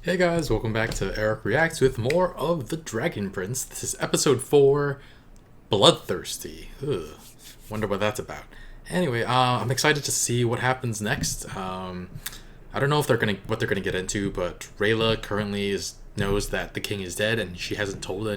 Hey guys, welcome back to Eric Reacts with more of The Dragon Prince. This is episode 4, Bloodthirsty. Ugh, wonder what that's about. Anyway, I'm excited to see what happens next. I don't know if what they're gonna get into, but Rayla currently knows that the king is dead, and she hasn't told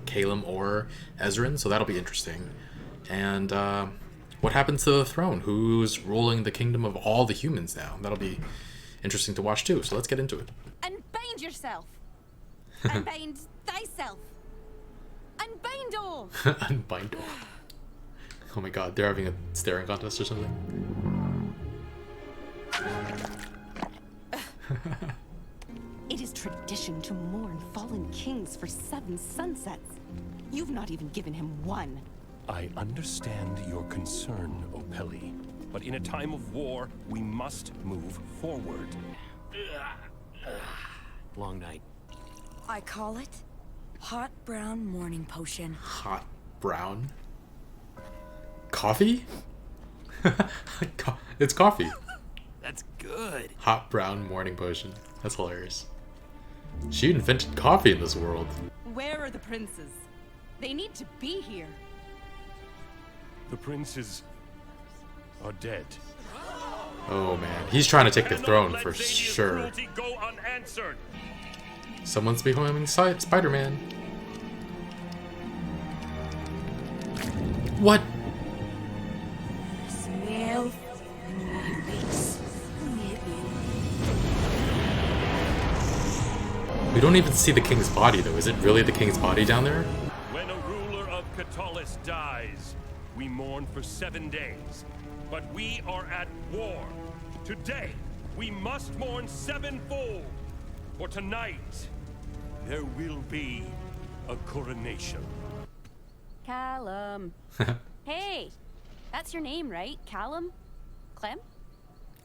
Calum or Ezrin, so that'll be interesting. And what happens to the throne? Who's ruling the kingdom of all the humans now? That'll be interesting to watch too, so let's get into it. Unbind yourself. Unbind thyself. Unbind all. Unbind all. Oh my god, they're having a staring contest or something. It is tradition to mourn fallen kings for 7 sunsets. You've not even given him one. I understand your concern, Opelli. But in a time of war, we must move forward. Long night. I call it hot brown morning potion. Hot brown? Coffee? It's coffee. That's good. Hot brown morning potion. That's hilarious. She invented coffee in this world. Where are the princes? They need to be here. The princes are dead. Oh man, he's trying to take the throne for Zadia's sure. cruelty go unanswered. Someone's behind Spider-Man. What? Smell. We don't even see the king's body though. Is it really the king's body down there? When a ruler of Catalis dies, we mourn for 7 days. But we are at war. Today, we must mourn 7-fold. For tonight, there will be a coronation. Callum. Hey, that's your name, right? Callum? Clem?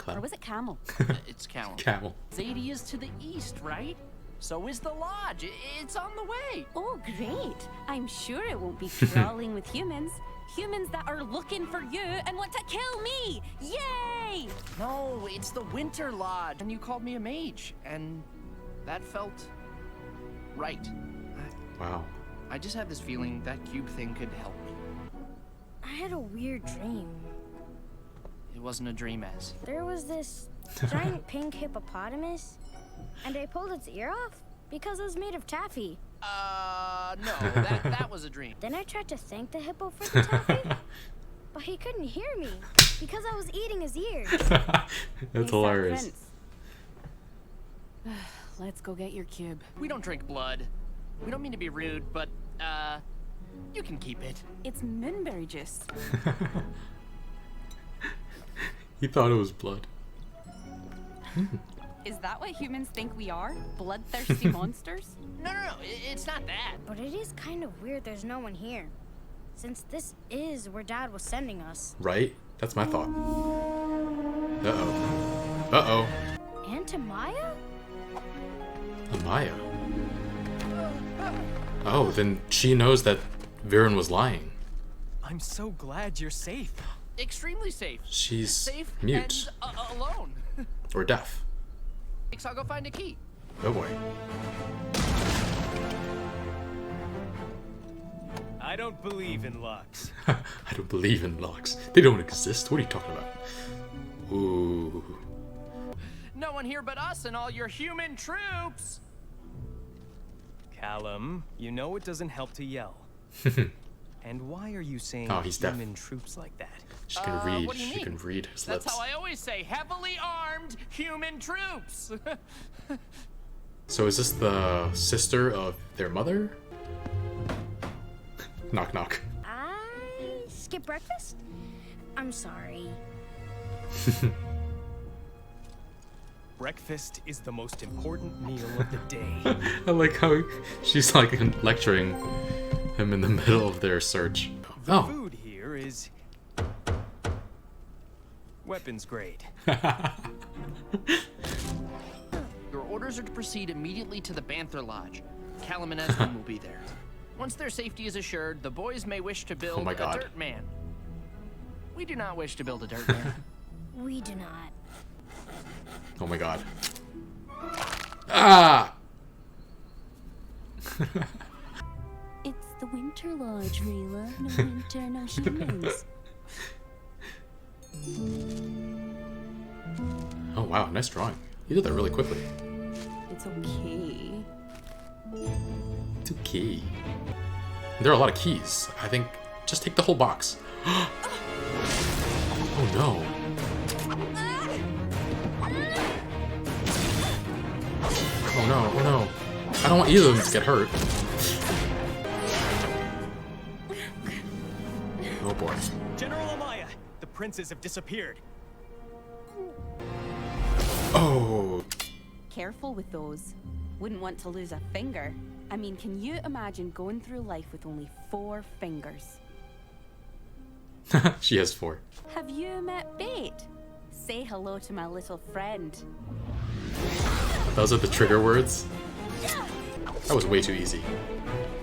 Or was it Camel? It's Callum. Camel. Zadia's to the east, right? So is the lodge. It's on the way. Oh, great. I'm sure it won't be crawling with humans. Humans that are looking for you and want to kill me! Yay! No, it's the Winter Lodge. And you called me a mage. And that felt right. Wow. I just have this feeling that cube thing could help me. I had a weird dream. It wasn't a dream, as. There was this giant pink hippopotamus, and I pulled its ear off because it was made of taffy. No, that was a dream. Then I tried to thank the hippo for the taffy, but he couldn't hear me because I was eating his ears. That's hilarious. Let's go get your cube. We don't drink blood. We don't mean to be rude, but, you can keep it. It's moonberry juice. He thought it was blood. Is that what humans think we are? Bloodthirsty monsters? No, it's not that. But it is kind of weird there's no one here, since this is where Dad was sending us. Right? That's my thought. Uh-oh. Uh-oh. And to Maya? Amaya. Oh, then she knows that Viren was lying. I'm so glad you're safe. Extremely safe. She's Safe mute. and alone. Or deaf. I'll go find a key. Oh boy. I don't believe in locks. I don't believe in locks. They don't exist. What are you talking about? Ooh. No one here but us and all your human troops. Callum, you know it doesn't help to yell. And why are you saying Oh, he's deaf. human troops like that? She can read. What do you She mean? can read his That's lips. how I always say, heavily armed human troops. So is this the sister of their mother? Knock knock. I skipped breakfast? I'm sorry. Breakfast is the most important meal of the day. I like how she's like lecturing him in the middle of their search. Oh. Food here is weapons grade. Your orders are to proceed immediately to the Banther Lodge. Callum and Ezrin will be there. Once their safety is assured, the boys may wish to build my a God. dirt man. We do not wish to build a dirt man. We do not. Oh my god. Ah! It's the Winter Lodge, Rayla. No winter, no humans. Oh wow, nice drawing. You did that really quickly. It's okay. It's okay. There are a lot of keys. I think just take the whole box. Oh no. Oh no, oh no. I don't want either of them to get hurt. Oh boy. General Amaya, the princes have disappeared. Oh. Careful with those. Wouldn't want to lose a finger. I mean, can you imagine going through life with only 4 fingers? She has 4. Have you met Bait? Say hello to my little friend. Those are the trigger words. That was way too easy.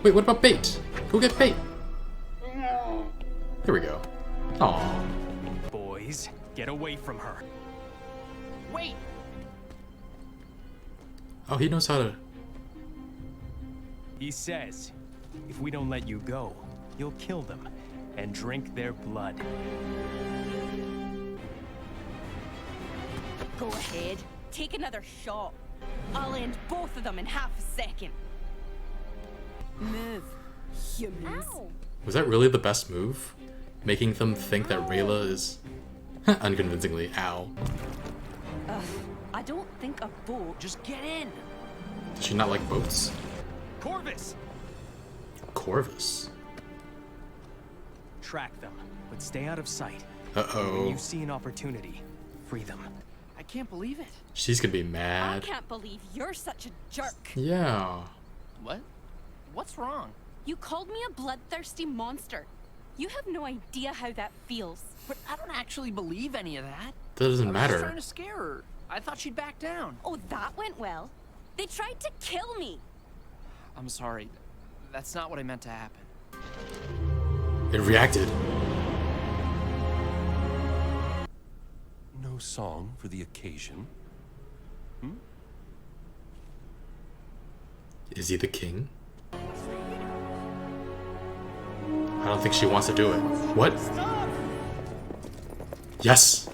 Wait, what about Bait? Go get Bait. Here we go. Aww. Boys, get away from her. Wait! Oh, he knows how to... He says, if we don't let you go, you'll kill them and drink their blood. Go ahead. Take another shot. I'll end both of them in half a second. Move, humans. Ow! Was that really the best move? Making them think that Rayla is... unconvincingly, ow. Ugh, I don't think a boat. Just get in! Does she not like boats? Corvus! Corvus. Track them, but stay out of sight. When Uh-oh. you see an opportunity, free them. I can't believe it. She's gonna be I mad. can't believe you're such a jerk. Yeah. What? What's wrong? You called me a bloodthirsty monster. You have no idea how that feels. But I don't actually believe any of that. That doesn't I was just matter. trying to scare her. I thought she'd back down. Oh, that went well. They tried to kill me. I'm sorry. That's not what I meant to happen. It reacted. No song for the occasion. Is he the king? I don't think she wants to do it. What? Yes!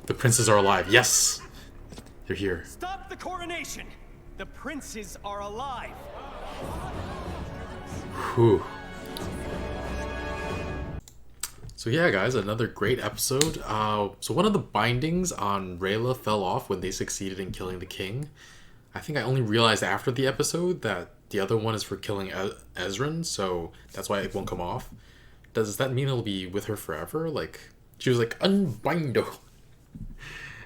The princes are alive. Yes! They're here. Stop the coronation! The princes are alive! Whew. So yeah, guys, another great episode. So one of the bindings on Rayla fell off when they succeeded in killing the king. I think I only realized after the episode that the other one is for killing Ezran, so that's why it won't come off. Does that mean it'll be with her forever? Like, she was like, unbindo.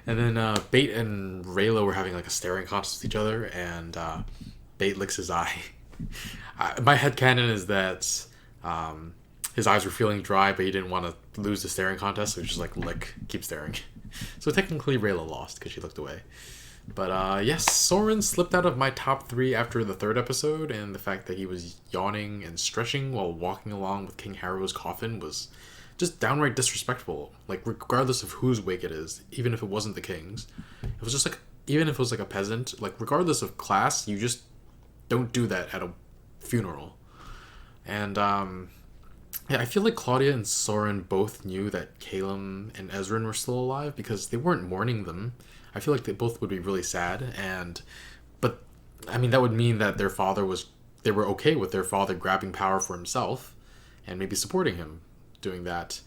And then Bait and Rayla were having like a staring contest with each other, and Bait licks his eye. My headcanon is that his eyes were feeling dry, but he didn't want to lose the staring contest, so he just like lick, keep staring. So technically Rayla lost because she looked away. But yes, Soren slipped out of my top 3 after the 3rd episode, and the fact that he was yawning and stretching while walking along with King Harrow's coffin was just downright disrespectful. Like, regardless of whose wake it is, even if it wasn't the king's. It was just like, even if it was like a peasant, like regardless of class, you just don't do that at a funeral. And yeah, I feel like Claudia and Soren both knew that Calum and Ezran were still alive because they weren't mourning them. I feel like they both would be really sad, but I mean that would mean that they were okay with their father grabbing power for himself and maybe supporting him doing that.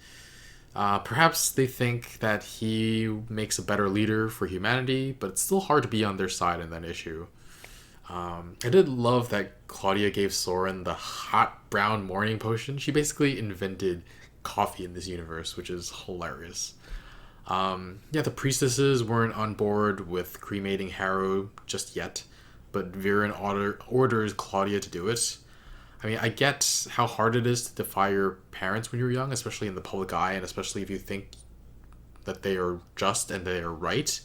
Perhaps they think that he makes a better leader for humanity, but it's still hard to be on their side in that issue. I did love that Claudia gave Soren the hot brown morning potion. She basically invented coffee in this universe, which is hilarious. Yeah, the priestesses weren't on board with cremating Harrow just yet, but Viren orders Claudia to do it. I mean, I get how hard it is to defy your parents when you're young, especially in the public eye, and especially if you think that they are just and they are right.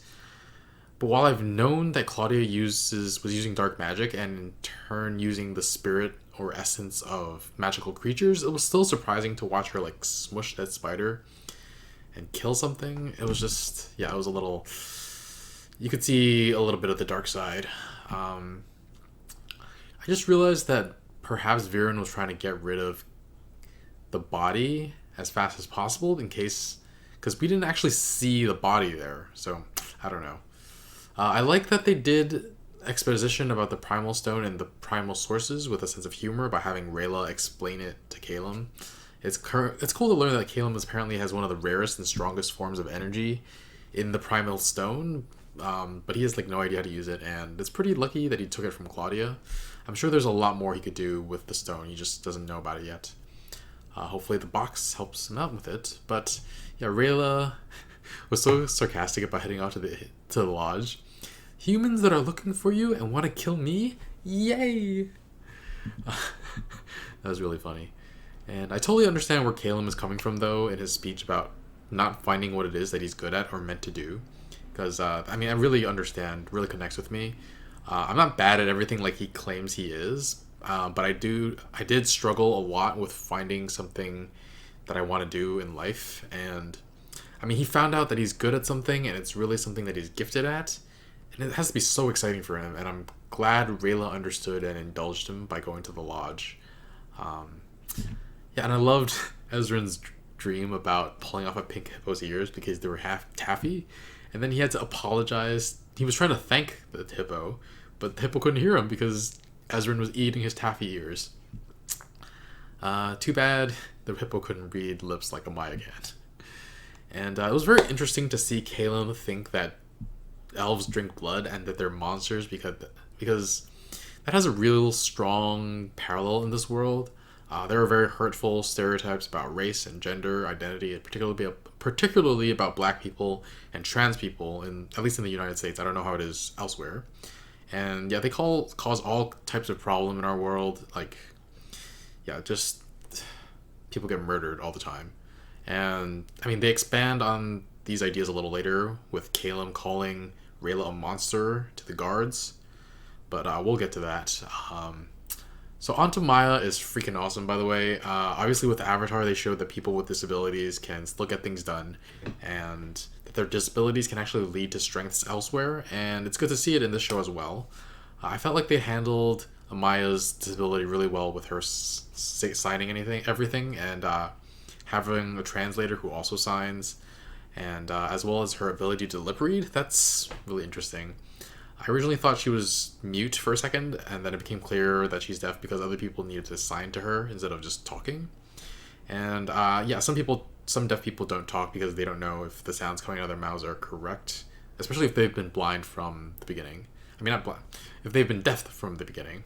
But while I've known that Claudia was using dark magic and in turn using the spirit or essence of magical creatures, it was still surprising to watch her like smush that spider and kill something. It was just, yeah, it was a little, you could see a little bit of the dark side. I just realized that perhaps Viren was trying to get rid of the body as fast as possible in case, because we didn't actually see the body there, so I don't know. I like that they did exposition about the primal stone and the primal sources with a sense of humor by having Rayla explain it to Calum. It's cool to learn that Calum apparently has one of the rarest and strongest forms of energy in the primal stone, but he has like no idea how to use it, and it's pretty lucky that he took it from Claudia. I'm sure there's a lot more he could do with the stone, he just doesn't know about it yet. Hopefully the box helps him out with it. But yeah, Rayla was so sarcastic about heading out to the lodge. Humans that are looking for you and want to kill me? Yay! That was really funny. And I totally understand where Calum is coming from, though, in his speech about not finding what it is that he's good at or meant to do. Because, I really understand, really connects with me. I'm not bad at everything like he claims he is, but I did struggle a lot with finding something that I want to do in life. And, he found out that he's good at something, and it's really something that he's gifted at. And it has to be so exciting for him, and I'm glad Rayla understood and indulged him by going to the lodge. Yeah, and I loved Ezran's dream about pulling off a pink hippo's ears because they were half taffy, and then he had to apologize. He was trying to thank the hippo, but the hippo couldn't hear him because Ezran was eating his taffy ears. Too bad the hippo couldn't read lips like Amaya can. And it was very interesting to see Calum think that elves drink blood and that they're monsters because that has a real strong parallel in this world. There are very hurtful stereotypes about race and gender identity, and particularly about black people and trans people, at least in the United States. I don't know how it is elsewhere. And yeah, they cause all types of problem in our world. Just people get murdered all the time. And they expand on these ideas a little later with Calum calling Rayla a monster to the guards, but we'll get to that. So onto Maya is freaking awesome, by the way. Obviously with Avatar, they showed that people with disabilities can still get things done, and that their disabilities can actually lead to strengths elsewhere, and it's good to see it in this show as well. I felt like they handled Maya's disability really well with her signing everything, and having a translator who also signs, and as well as her ability to lip read. That's really interesting. I originally thought she was mute for a second, and then it became clear that she's deaf because other people needed to sign to her instead of just talking. And some deaf people don't talk because they don't know if the sounds coming out of their mouths are correct, especially if they've been blind from the beginning. Not blind, if they've been deaf from the beginning.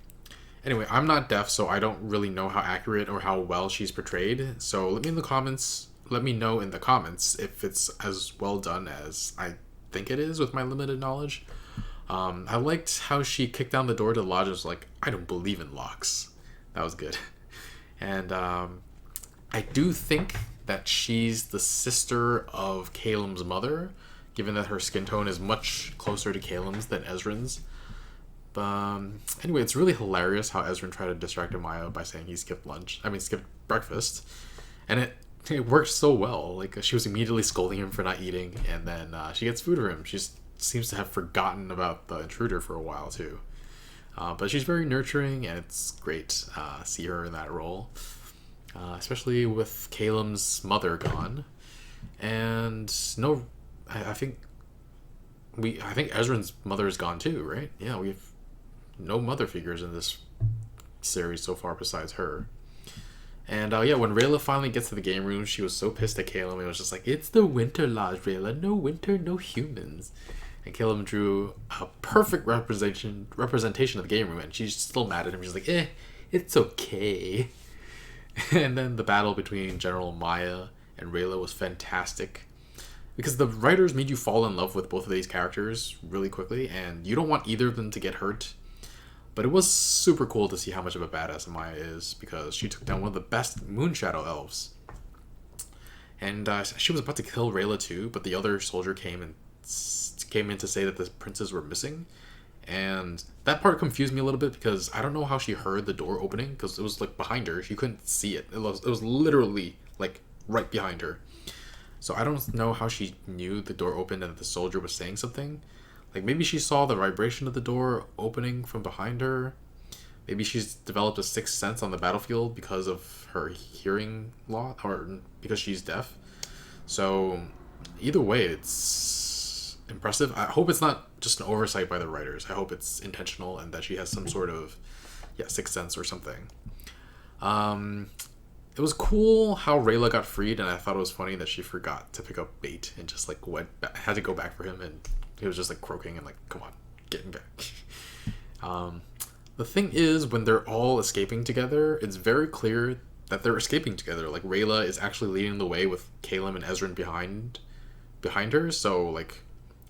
Anyway, I'm not deaf, so I don't really know how accurate or how well she's portrayed. So let me know in the comments if it's as well done as I think it is with my limited knowledge. I liked how she kicked down the door to the lodge and was like, I don't believe in locks. That was good. And I do think that she's the sister of Calum's mother, given that her skin tone is much closer to Calum's than Ezran's. Anyway, it's really hilarious how Ezran tried to distract Amaya by saying he skipped breakfast. And it worked so well. Like, she was immediately scolding him for not eating, and then she gets food for him. She seems to have forgotten about the intruder for a while, too. But she's very nurturing, and it's great to see her in that role. Especially with Calum's mother gone. And I think Ezran's mother is gone too, right? Yeah, we have no mother figures in this series so far besides her. And when Rayla finally gets to the game room, she was so pissed at Calum. It was just like, it's the Winter Lodge, Rayla. No winter, no humans. And Calum drew a perfect representation of the game room, and she's still mad at him. She's like, it's okay. And then the battle between General Maya and Rayla was fantastic, because the writers made you fall in love with both of these characters really quickly, and you don't want either of them to get hurt. But it was super cool to see how much of a badass Maya is, because she took down one of the best Moonshadow elves. And she was about to kill Rayla too, but the other soldier came in to say that the princes were missing. And that part confused me a little bit, because I don't know how she heard the door opening, because it was like behind her. She couldn't see it. It was literally like right behind her. So I don't know how she knew the door opened and that the soldier was saying something. Like, maybe she saw the vibration of the door opening from behind her. Maybe she's developed a sixth sense on the battlefield because of her hearing loss, or because she's deaf. So, either way, it's impressive. I hope it's not just an oversight by the writers. I hope it's intentional and that she has some sort of, sixth sense or something. It was cool how Rayla got freed, and I thought it was funny that she forgot to pick up bait and just like had to go back for him, and he was just like croaking and like, come on, get him back. The thing is, when they're all escaping together, it's very clear that they're escaping together. Like, Rayla is actually leading the way with Caleb and Ezrin behind her, so like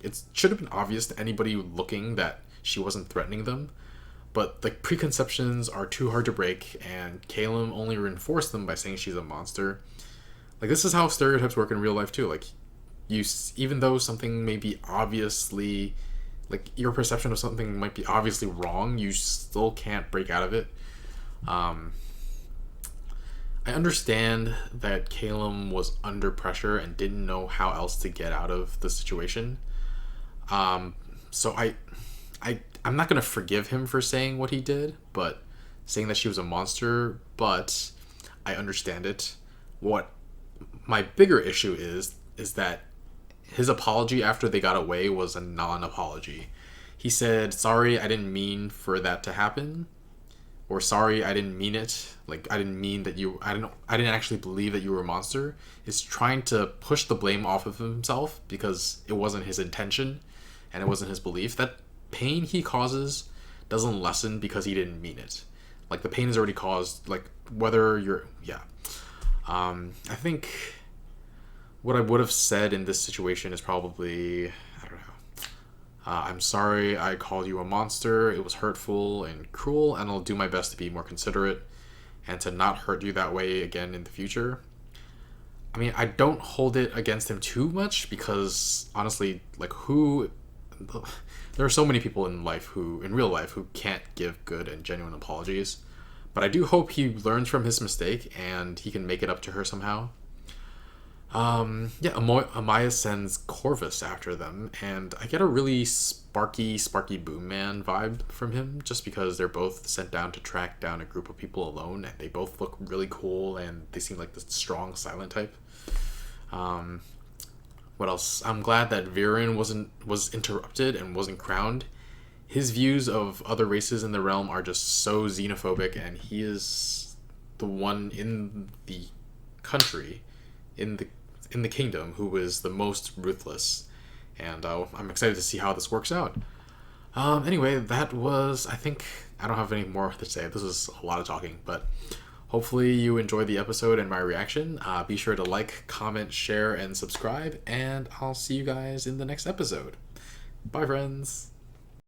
it should have been obvious to anybody looking that she wasn't threatening them. But like, preconceptions are too hard to break, and Caleb only reinforced them by saying she's a monster. Like, this is how stereotypes work in real life too. Like, even though something may be obviously, like, your perception of something might be obviously wrong, you still can't break out of it. I understand that Caleb was under pressure and didn't know how else to get out of the situation. So I'm not going to forgive him for saying what he did, but saying that she was a monster, but I understand it. What my bigger issue is that his apology after they got away was a non-apology. He said, sorry, I didn't mean for that to happen, or sorry, I didn't mean it. Like, I didn't mean that I didn't actually believe that you were a monster. Is trying to push the blame off of himself because it wasn't his intention and it wasn't his belief. That pain he causes doesn't lessen because he didn't mean it. Like, the pain is already caused, like, whether you're, I think what I would have said in this situation is probably, I don't know, I'm sorry I called you a monster, it was hurtful and cruel, and I'll do my best to be more considerate and to not hurt you that way again in the future. I mean, I don't hold it against him too much because, honestly, like, there are so many people in real life who can't give good and genuine apologies. But I do hope he learns from his mistake and he can make it up to her somehow. Amaya sends Corvus after them, and I get a really Sparky Boom Man vibe from him, just because they're both sent down to track down a group of people alone, and they both look really cool, and they seem like the strong silent type. What else? I'm glad that Viren was interrupted and wasn't crowned. His views of other races in the realm are just so xenophobic, and he is the one in the country, in the kingdom, who is the most ruthless. And I'm excited to see how this works out. Anyway, that was, I think, I don't have any more to say. This was a lot of talking, but hopefully you enjoyed the episode and my reaction. Be sure to like, comment, share, and subscribe, and I'll see you guys in the next episode. Bye, friends!